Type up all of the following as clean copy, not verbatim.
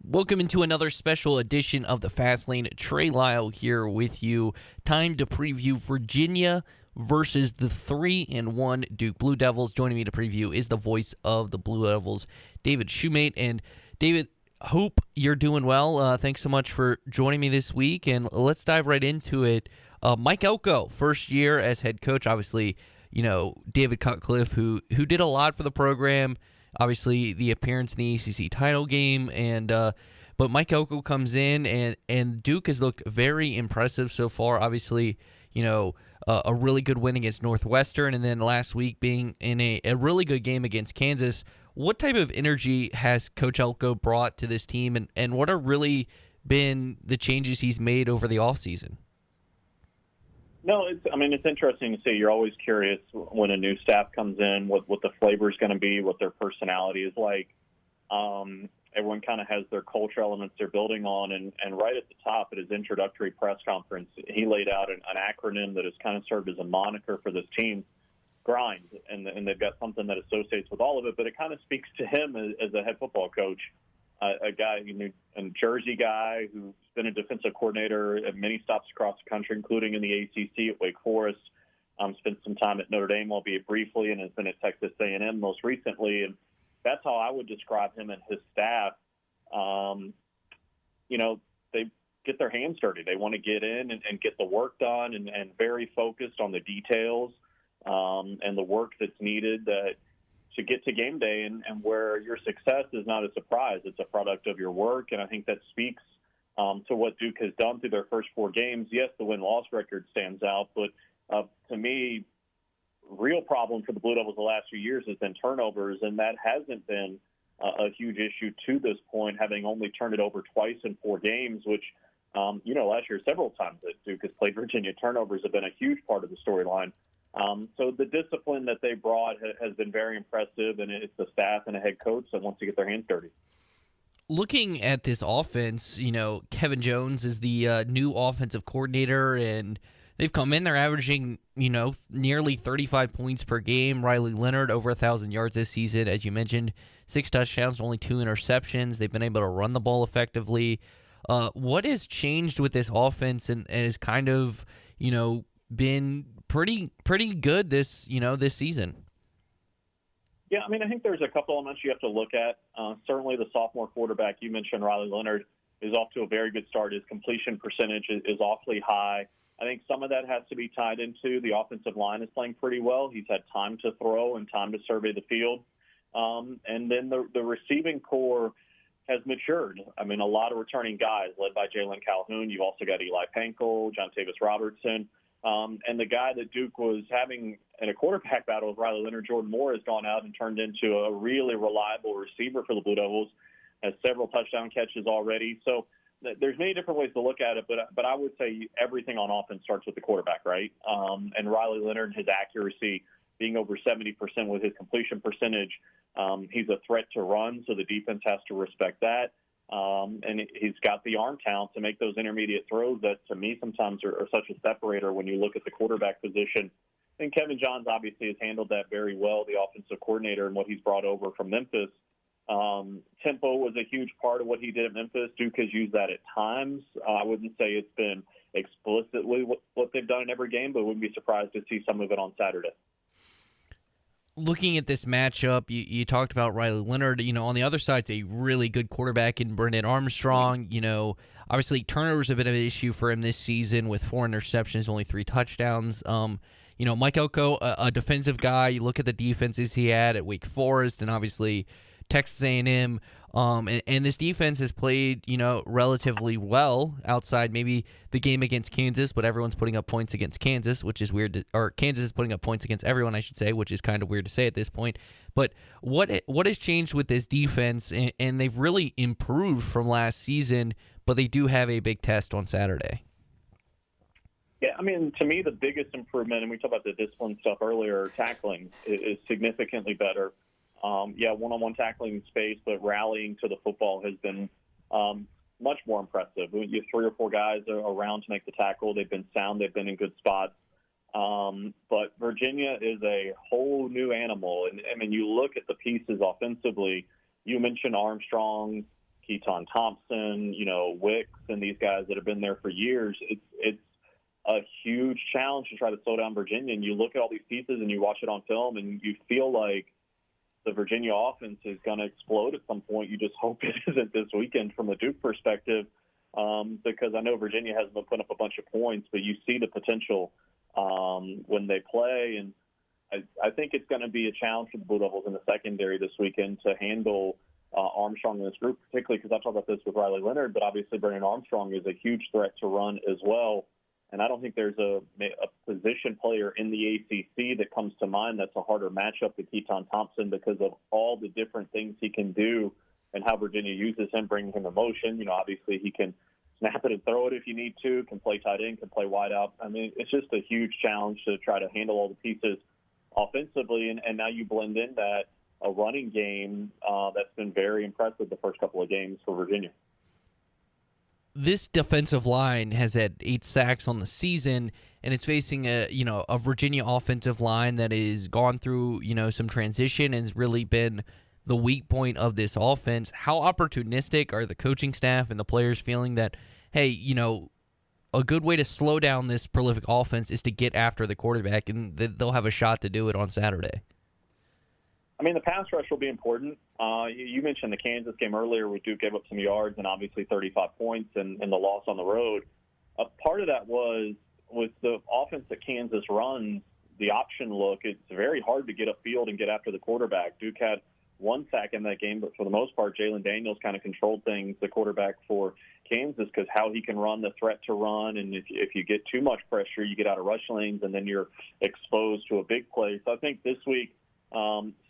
Welcome into another special edition of the Fast Lane. Trey Lyle here with you. Time to preview Virginia versus the 3-1 Duke Blue Devils. Joining me to preview is the voice of the Blue Devils, David Shumate. And David, hope you're doing well. Thanks so much for joining me this week. And let's dive right into it. Mike Elko, first year as head coach. Obviously, David Cutcliffe, who did a lot for the program. Obviously, the appearance in the ACC title game, but Mike Elko comes in, and Duke has looked very impressive so far. Obviously, a really good win against Northwestern, and then last week being in a really good game against Kansas. What type of energy has Coach Elko brought to this team, and what are really been the changes he's made over the offseason? No, it's interesting to see. You're always curious when a new staff comes in, what the flavor is going to be, what their personality is like. Everyone kind of has their culture elements they're building on, and right at the top at his introductory press conference, he laid out an acronym that has kind of served as a moniker for this team, GRIND, and they've got something that associates with all of it, but it kind of speaks to him as a head football coach, a guy a Jersey guy who's been a defensive coordinator at many stops across the country, including in the ACC at Wake Forest. Spent some time at Notre Dame, albeit briefly, and has been at Texas A&M most recently. And that's how I would describe him and his staff. They get their hands dirty. They want to get in and get the work done, and very focused on the details and the work that's needed to get to game day, and where your success is not a surprise. It's a product of your work, and I think that speaks to what Duke has done through their first 4 games. Yes, the win-loss record stands out, but to me, real problem for the Blue Devils the last few years has been turnovers, and that hasn't been a huge issue to this point, having only turned it over twice in 4 games, which, last year several times that Duke has played Virginia, turnovers have been a huge part of the storyline. So the discipline that they brought has been very impressive, and it's the staff and a head coach that wants to get their hands dirty. Looking at this offense, Kevin Jones is the new offensive coordinator, and they've come in. They're averaging, nearly 35 points per game. Riley Leonard, over 1,000 yards this season. As you mentioned, 6 touchdowns, only 2 interceptions. They've been able to run the ball effectively. What has changed with this offense and has kind of, been pretty good this season? Yeah, I think there's a couple elements you have to look at. Certainly the sophomore quarterback, you mentioned Riley Leonard, is off to a very good start. His completion percentage is awfully high. I think some of that has to be tied into the offensive line is playing pretty well. He's had time to throw and time to survey the field. And then the receiving core has matured. A lot of returning guys led by Jalen Calhoun. You've also got Eli Pankel, John Tavis Robertson. And the guy that Duke was having in a quarterback battle with Riley Leonard, Jordan Moore, has gone out and turned into a really reliable receiver for the Blue Devils, has several touchdown catches already. So there's many different ways to look at it, but I would say everything on offense starts with the quarterback, right? And Riley Leonard, his accuracy being over 70% with his completion percentage, he's a threat to run, so the defense has to respect that. And he's got the arm talent to make those intermediate throws that, to me, sometimes are such a separator when you look at the quarterback position. And Kevin Johns obviously has handled that very well, the offensive coordinator, and what he's brought over from Memphis. Tempo was a huge part of what he did at Memphis. Duke has used that at times. I wouldn't say it's been explicitly what they've done in every game, but wouldn't be surprised to see some of it on Saturday. Looking at this matchup, you talked about Riley Leonard. On the other side, it's a really good quarterback in Brendan Armstrong. Obviously turnovers have been an issue for him this season with 4 interceptions, only 3 touchdowns. Mike Elko, a defensive guy. You look at the defenses he had at Wake Forest and obviously Texas A&M. And this defense has played, relatively well outside maybe the game against Kansas, but everyone's putting up points against Kansas, which is weird. Or Kansas is putting up points against everyone, I should say, which is kind of weird to say at this point. But what has changed with this defense? And they've really improved from last season, but they do have a big test on Saturday. Yeah, to me, the biggest improvement, and we talked about the discipline stuff earlier, tackling is significantly better. One-on-one tackling in space, but rallying to the football has been much more impressive. You have 3 or 4 guys around to make the tackle. They've been sound. They've been in good spots. But Virginia is a whole new animal. And you look at the pieces offensively. You mentioned Armstrong, Keaton Thompson, Wicks, and these guys that have been there for years. It's a huge challenge to try to slow down Virginia. And you look at all these pieces and you watch it on film, and you feel like the Virginia offense is going to explode at some point. You just hope it isn't this weekend from a Duke perspective, because I know Virginia hasn't been putting up a bunch of points, but you see the potential when they play. And I think it's going to be a challenge for the Blue Devils in the secondary this weekend to handle Armstrong in this group, particularly because I've talked about this with Riley Leonard, but obviously Brennan Armstrong is a huge threat to run as well. And I don't think there's a position player in the ACC that comes to mind that's a harder matchup than Keaton Thompson because of all the different things he can do and how Virginia uses him, bringing him emotion. Obviously he can snap it and throw it if you need to, can play tight end, can play wide out. I mean, it's just a huge challenge to try to handle all the pieces offensively. And now you blend in that a running game that's been very impressive the first couple of games for Virginia. This defensive line has had 8 sacks on the season, and it's facing a Virginia offensive line that has gone through some transition and has really been the weak point of this offense. How opportunistic are the coaching staff and the players feeling that, hey, a good way to slow down this prolific offense is to get after the quarterback, and they'll have a shot to do it on Saturday? I mean, the pass rush will be important. You mentioned the Kansas game earlier where Duke gave up some yards and obviously 35 points and the loss on the road. Part of that was with the offense that Kansas runs, the option look, it's very hard to get upfield and get after the quarterback. Duke had 1 sack in that game, but for the most part, Jalen Daniels kind of controlled things, the quarterback for Kansas, because how he can run, the threat to run, and if you get too much pressure, you get out of rush lanes, and then you're exposed to a big play. So I think this week,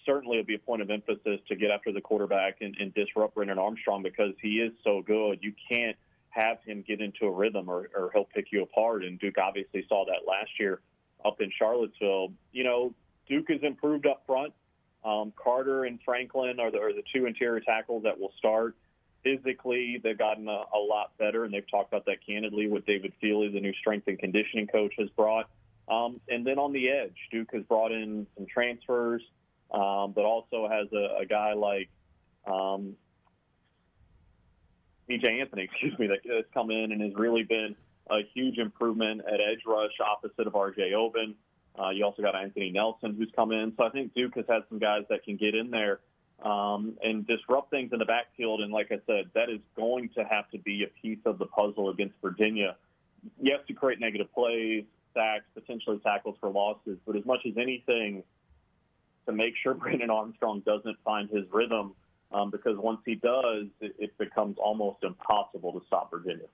certainly it'll be a point of emphasis to get after the quarterback and disrupt Brennan Armstrong because he is so good. You can't have him get into a rhythm or he'll pick you apart. And Duke obviously saw that last year up in Charlottesville. Duke has improved up front. Carter and Franklin are the 2 interior tackles that will start. Physically, they've gotten a lot better, and they've talked about that candidly with David Feely, the new strength and conditioning coach, has brought. And then on the edge, Duke has brought in some transfers, but also has a guy like B.J. Anthony, that has come in and has really been a huge improvement at edge rush opposite of R.J. Oben. You also got Anthony Nelson who's come in. So I think Duke has had some guys that can get in there and disrupt things in the backfield. And like I said, that is going to have to be a piece of the puzzle against Virginia. You have to create negative plays, sacks, potentially tackles for losses, but as much as anything to make sure Brennan Armstrong doesn't find his rhythm, because once he does, it becomes almost impossible to stop Virginia.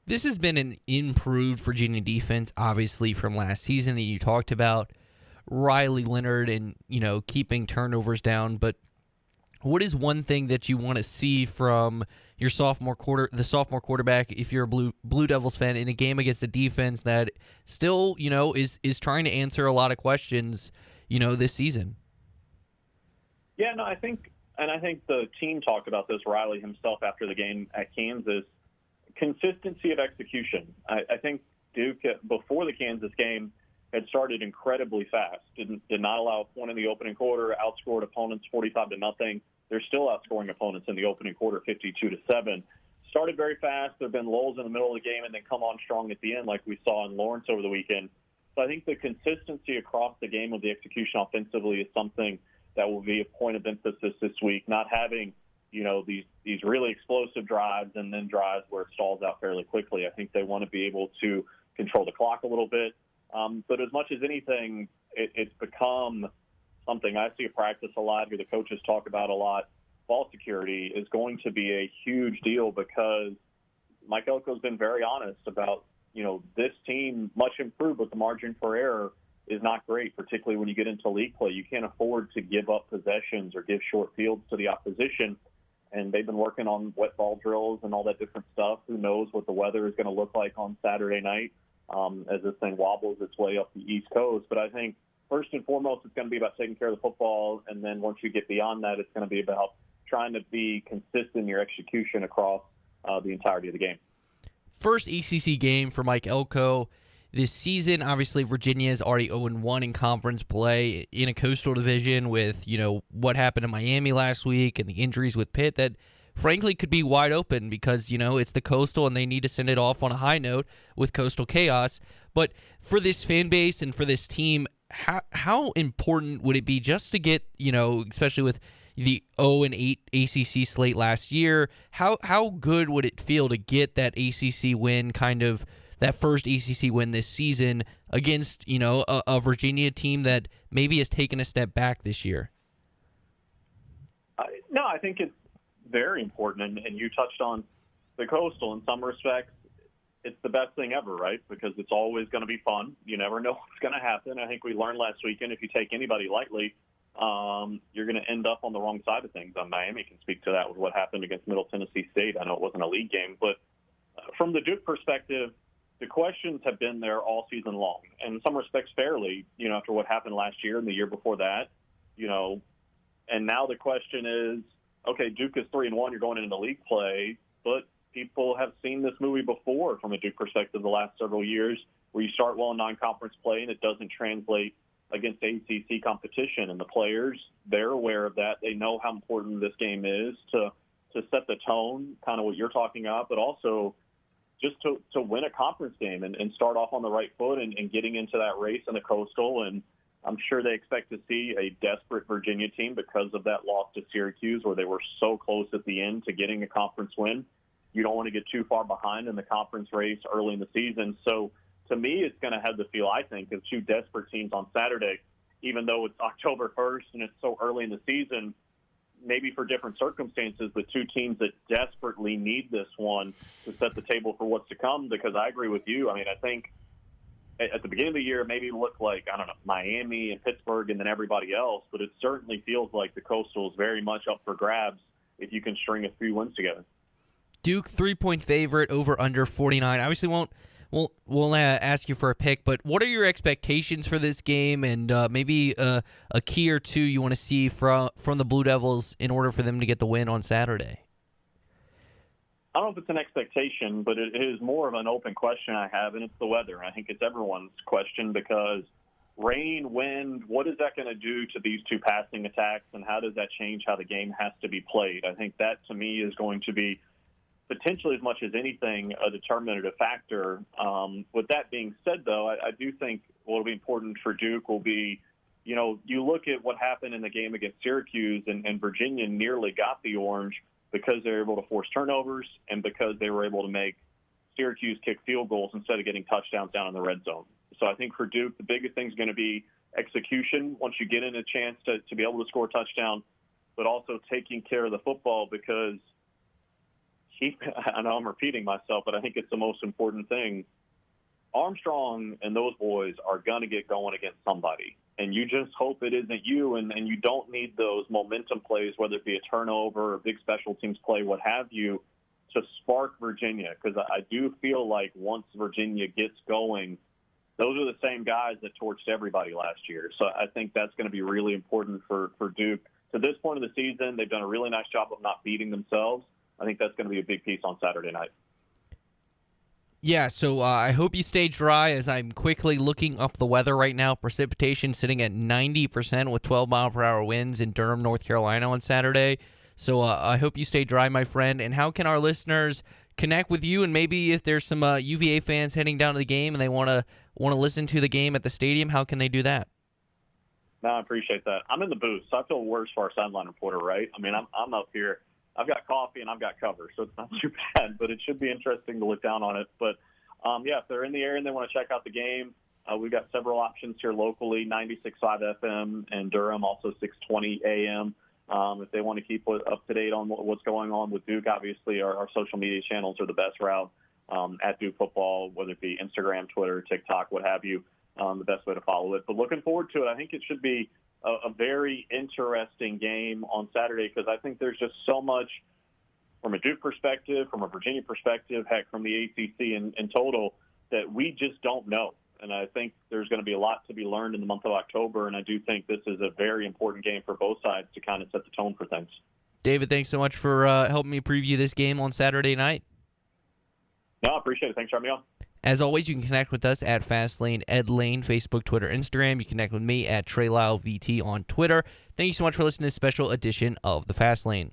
This has been an improved Virginia defense, obviously, from last season that you talked about. Riley Leonard and, keeping turnovers down, but what is one thing that you want to see from your sophomore quarterback, if you're a Blue Devils fan, in a game against a defense that still, is trying to answer a lot of questions, this season? Yeah, no, I think the team talked about this, Riley himself, after the game at Kansas. Consistency of execution. I think Duke, before the Kansas game, had started incredibly fast. Did not allow a point in the opening quarter, outscored opponents 45-0. They're still outscoring opponents in the opening quarter 52-7. Started very fast. There have been lulls in the middle of the game and then come on strong at the end like we saw in Lawrence over the weekend. So I think the consistency across the game of the execution offensively is something that will be a point of emphasis this week, not having these really explosive drives and then drives where it stalls out fairly quickly. I think they want to be able to control the clock a little bit. But as much as anything, it's become something I see at practice a lot, who the coaches talk about a lot. Ball security is going to be a huge deal because Mike Elko's been very honest about, this team, much improved, but the margin for error is not great, particularly when you get into league play. You can't afford to give up possessions or give short fields to the opposition. And they've been working on wet ball drills and all that different stuff. Who knows what the weather is going to look like on Saturday night as this thing wobbles its way up the East Coast. But I think first and foremost, it's going to be about taking care of the football. And then once you get beyond that, it's going to be about trying to be consistent in your execution across the entirety of the game. First ACC game for Mike Elko this season. Obviously, Virginia is already 0-1 in conference play in a coastal division with, what happened in Miami last week and the injuries with Pitt that frankly could be wide open because, it's the Coastal and they need to send it off on a high note with Coastal Chaos. But for this fan base and for this team, how important would it be just to get, especially with the 0-8 ACC slate last year, how good would it feel to get that ACC win, kind of that first ACC win this season against, a Virginia team that maybe has taken a step back this year? No, I think it's very important, and you touched on the Coastal. In some respects, it's the best thing ever, right? Because it's always going to be fun. You never know what's going to happen. I think we learned last weekend, if you take anybody lightly, you're going to end up on the wrong side of things. Miami can speak to that with what happened against Middle Tennessee State. I know it wasn't a league game, but from the Duke perspective, the questions have been there all season long, and in some respects fairly, after what happened last year and the year before that, and now the question is, okay, Duke is 3-1, you're going into league play, but people have seen this movie before from a Duke perspective the last several years, where you start well in non-conference play and it doesn't translate against ACC competition. And the players, they're aware of that. They know how important this game is to set the tone, kind of what you're talking about, but also just to win a conference game and start off on the right foot and getting into that race in the Coastal. And I'm sure they expect to see a desperate Virginia team because of that loss to Syracuse, where they were so close at the end to getting a conference win. You don't want to get too far behind in the conference race early in the season. So to me, it's going to have the feel, I think, of two desperate teams on Saturday, even though it's October 1st and it's so early in the season, maybe for different circumstances, but two teams that desperately need this one to set the table for what's to come. Because I agree with you. I think at the beginning of the year, maybe it looked like, Miami and Pittsburgh and then everybody else, but it certainly feels like the Coastal is very much up for grabs if you can string a few wins together. Duke 3-point favorite, over under 49. Obviously we'll ask you for a pick, but what are your expectations for this game, and maybe a key or two you want to see from the Blue Devils in order for them to get the win on Saturday? I don't know if it's an expectation, but it is more of an open question I have, and it's the weather. I think it's everyone's question, because rain, wind, what is that going to do to these two passing attacks, and how does that change how the game has to be played? I think that, to me, is going to be potentially, as much as anything, a determinative factor. With that being said, though, I do think what will be important for Duke will be, you look at what happened in the game against Syracuse, and Virginia nearly got the orange because they were able to force turnovers and because they were able to make Syracuse kick field goals instead of getting touchdowns down in the red zone. So I think for Duke, the biggest thing is going to be execution once you get in a chance to be able to score a touchdown, but also taking care of the football, because I know I'm repeating myself, but I think it's the most important thing. Armstrong and those boys are going to get going against somebody, and you just hope it isn't you, and you don't need those momentum plays, whether it be a turnover or big special teams play, what have you, to spark Virginia, because I do feel like once Virginia gets going, those are the same guys that torched everybody last year. So I think that's going to be really important for Duke. To this point of the season, they've done a really nice job of not beating themselves. I think that's going to be a big piece on Saturday night. Yeah, so I hope you stay dry, as I'm quickly looking up the weather right now. Precipitation sitting at 90% with 12-mile-per-hour winds in Durham, North Carolina on Saturday. So I hope you stay dry, my friend. And how can our listeners connect with you? And maybe if there's some UVA fans heading down to the game and they want to listen to the game at the stadium, how can they do that? No, I appreciate that. I'm in the booth, so I feel worse for our sideline reporter, right? I'm up here. I've got coffee and I've got cover, so it's not too bad, but it should be interesting to look down on it. But, if they're in the area and they want to check out the game, we've got several options here locally, 96.5 FM in Durham, also 620 AM. If they want to keep up to date on what's going on with Duke, obviously our social media channels are the best route, at Duke Football, whether it be Instagram, Twitter, TikTok, what have you, the best way to follow it. But looking forward to it. I think it should be a very interesting game on Saturday, because I think there's just so much from a Duke perspective, from a Virginia perspective, heck, from the ACC in total, that we just don't know. And I think there's going to be a lot to be learned in the month of October, and I do think this is a very important game for both sides to kind of set the tone for things. David, thanks so much for helping me preview this game on Saturday night. No, I appreciate it. Thanks for having me on. As always, you can connect with us at Fastlane Ed Lane, Facebook, Twitter, Instagram. You can connect with me at TreyLyleVT on Twitter. Thank you so much for listening to this special edition of The Fastlane.